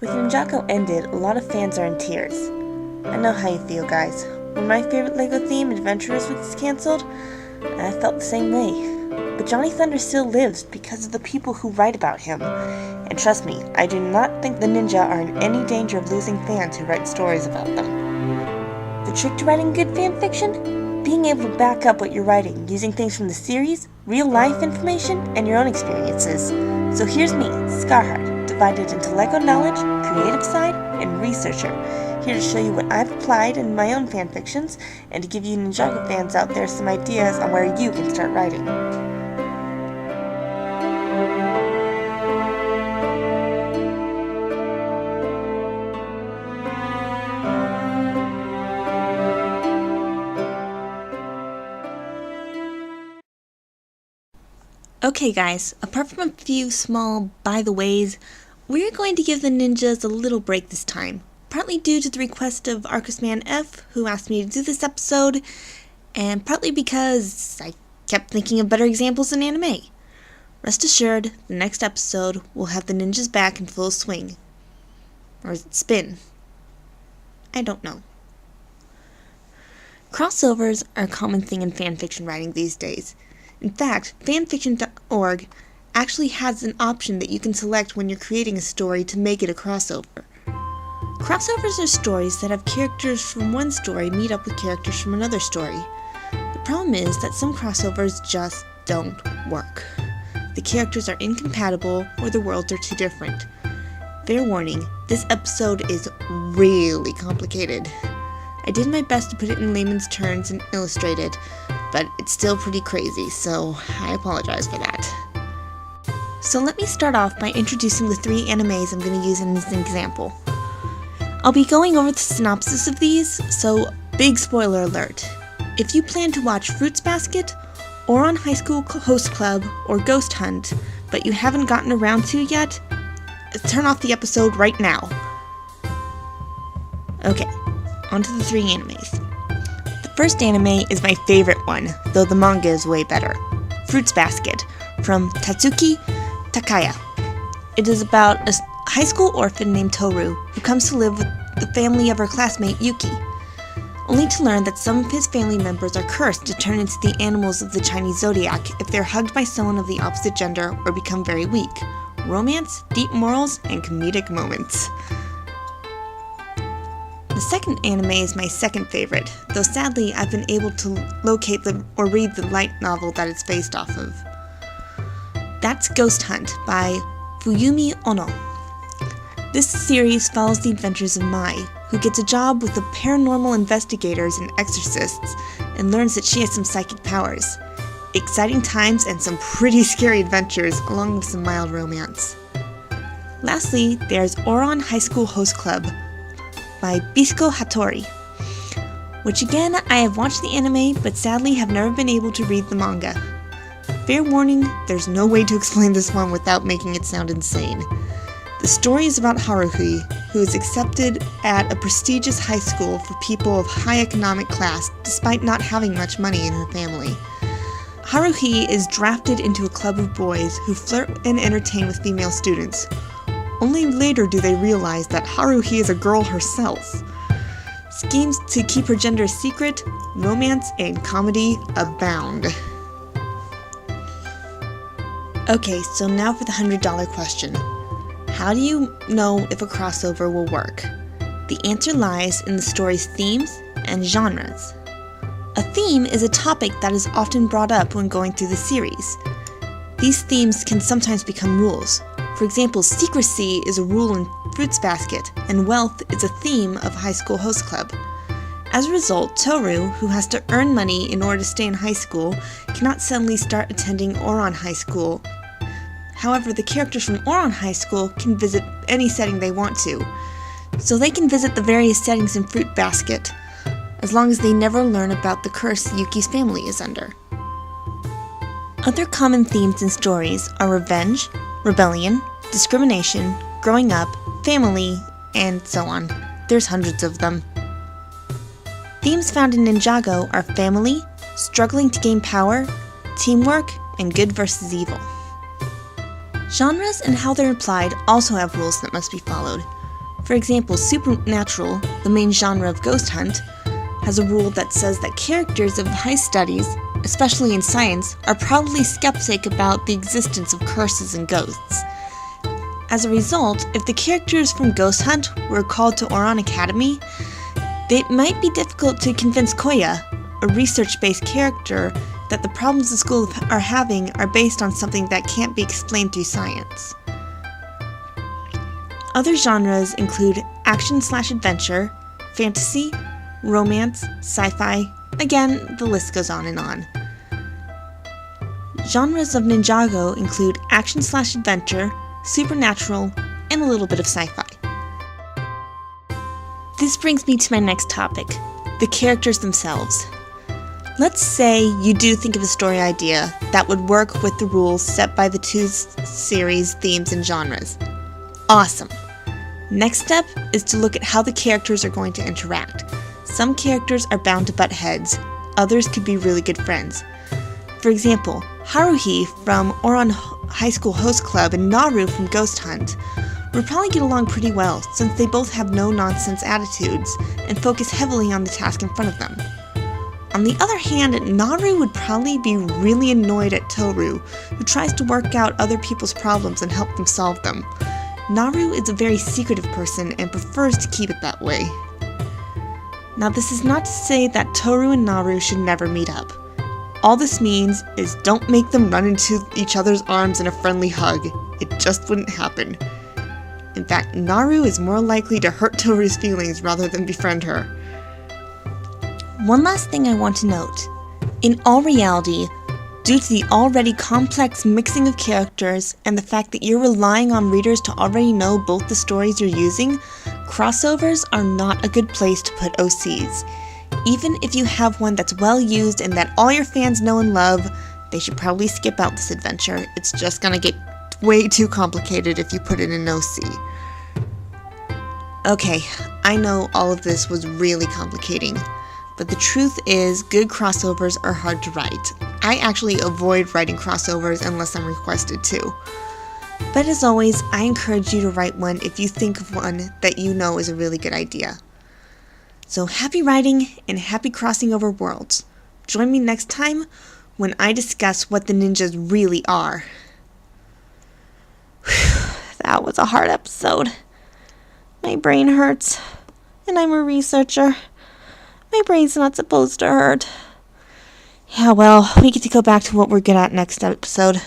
With Ninjago ended, a lot of fans are in tears. I know how you feel, guys. When my favorite LEGO theme, Adventurers, was cancelled, I felt the same way. But Johnny Thunder still lives because of the people who write about him. And trust me, I do not think the ninja are in any danger of losing fans who write stories about them. The trick to writing good fan fiction? Being able to back up what you're writing using things from the series, real-life information, and your own experiences. So here's me, Scarheart, divided into LEGO knowledge, creative side, and researcher, here to show you what I've applied in my own fanfictions, and to give you Ninjago fans out there some ideas on where you can start writing. Okay guys, apart from a few small by-the-ways, we're going to give the ninjas a little break this time. Partly due to the request of Arcusman F, who asked me to do this episode, and partly because I kept thinking of better examples in anime. Rest assured, the next episode will have the ninjas back in full swing. Or is it spin? I don't know. Crossovers are a common thing in fanfiction writing these days. In fact, fanfiction.org actually has an option that you can select when you're creating a story to make it a crossover. Crossovers are stories that have characters from one story meet up with characters from another story. The problem is that some crossovers just don't work. The characters are incompatible or the worlds are too different. Fair warning, this episode is really complicated. I did my best to put it in layman's terms and illustrate it, but it's still pretty crazy, so I apologize for that. So let me start off by introducing the 3 animes I'm going to use in this example. I'll be going over the synopsis of these, so big spoiler alert. If you plan to watch Fruits Basket, Ouran High School Host Club, or Ghost Hunt, but you haven't gotten around to yet, turn off the episode right now. Okay, onto the 3 animes. The first anime is my favorite one, though the manga is way better. Fruits Basket, from Tatsuki Takaya. It is about a high school orphan named Toru, who comes to live with the family of her classmate Yuki, only to learn that some of his family members are cursed to turn into the animals of the Chinese zodiac if they're hugged by someone of the opposite gender or become very weak. Romance, deep morals, and comedic moments. The second anime is my second favorite, though sadly I've been able to locate or read the light novel that it's based off of. That's Ghost Hunt by Fuyumi Ono. This series follows the adventures of Mai, who gets a job with the paranormal investigators and exorcists, and learns that she has some psychic powers. Exciting times and some pretty scary adventures, along with some mild romance. Lastly, there's Ouran High School Host Club by Bisco Hattori, which again, I have watched the anime, but sadly have never been able to read the manga. Fair warning, there's no way to explain this one without making it sound insane. The story is about Haruhi, who is accepted at a prestigious high school for people of high economic class, despite not having much money in her family. Haruhi is drafted into a club of boys who flirt and entertain with female students. Only later do they realize that Haruhi is a girl herself. Schemes to keep her gender a secret, romance, and comedy abound. Okay, so now for the $100 question. How do you know if a crossover will work? The answer lies in the story's themes and genres. A theme is a topic that is often brought up when going through the series. These themes can sometimes become rules. For example, secrecy is a rule in Fruits Basket, and wealth is a theme of High School Host Club. As a result, Toru, who has to earn money in order to stay in high school, cannot suddenly start attending Ouran High School. However, the characters from Ouran High School can visit any setting they want to, so they can visit the various settings in Fruit Basket, as long as they never learn about the curse Yuki's family is under. Other common themes in stories are revenge, rebellion, discrimination, growing up, family, and so on. There's hundreds of them. Themes found in Ninjago are family, struggling to gain power, teamwork, and good versus evil. Genres and how they're applied also have rules that must be followed. For example, Supernatural, the main genre of Ghost Hunt, has a rule that says that characters of high studies, especially in science, are probably skeptic about the existence of curses and ghosts. As a result, if the characters from Ghost Hunt were called to Oron Academy, it might be difficult to convince Koya, a research-based character, that the problems the school are having are based on something that can't be explained through science. Other genres include action/adventure, fantasy, romance, sci-fi. Again, the list goes on and on. Genres of Ninjago include action/adventure, supernatural, and a little bit of sci-fi. This brings me to my next topic, the characters themselves. Let's say you do think of a story idea that would work with the rules set by the two series' themes and genres. Awesome! Next step is to look at how the characters are going to interact. Some characters are bound to butt heads, others could be really good friends. For example, Haruhi from Oron High School Host Club and Naru from Ghost Hunt would probably get along pretty well since they both have no-nonsense attitudes and focus heavily on the task in front of them. On the other hand, Naru would probably be really annoyed at Toru, who tries to work out other people's problems and help them solve them. Naru is a very secretive person and prefers to keep it that way. Now, this is not to say that Toru and Naru should never meet up. All this means is don't make them run into each other's arms in a friendly hug. It just wouldn't happen. In fact, Naru is more likely to hurt Toru's feelings rather than befriend her. One last thing I want to note. In all reality, due to the already complex mixing of characters and the fact that you're relying on readers to already know both the stories you're using, crossovers are not a good place to put OCs. Even if you have one that's well used and that all your fans know and love, they should probably skip out this adventure. It's just gonna get way too complicated if you put it in OC. Okay, I know all of this was really complicating, but the truth is good crossovers are hard to write. I actually avoid writing crossovers unless I'm requested to. But as always, I encourage you to write one if you think of one that you know is a really good idea. So happy writing and happy crossing over worlds. Join me next time when I discuss what the ninjas really are. Whew, that was a hard episode. My brain hurts, and I'm a researcher. My brain's not supposed to hurt. Yeah, well, we get to go back to what we're good at next episode.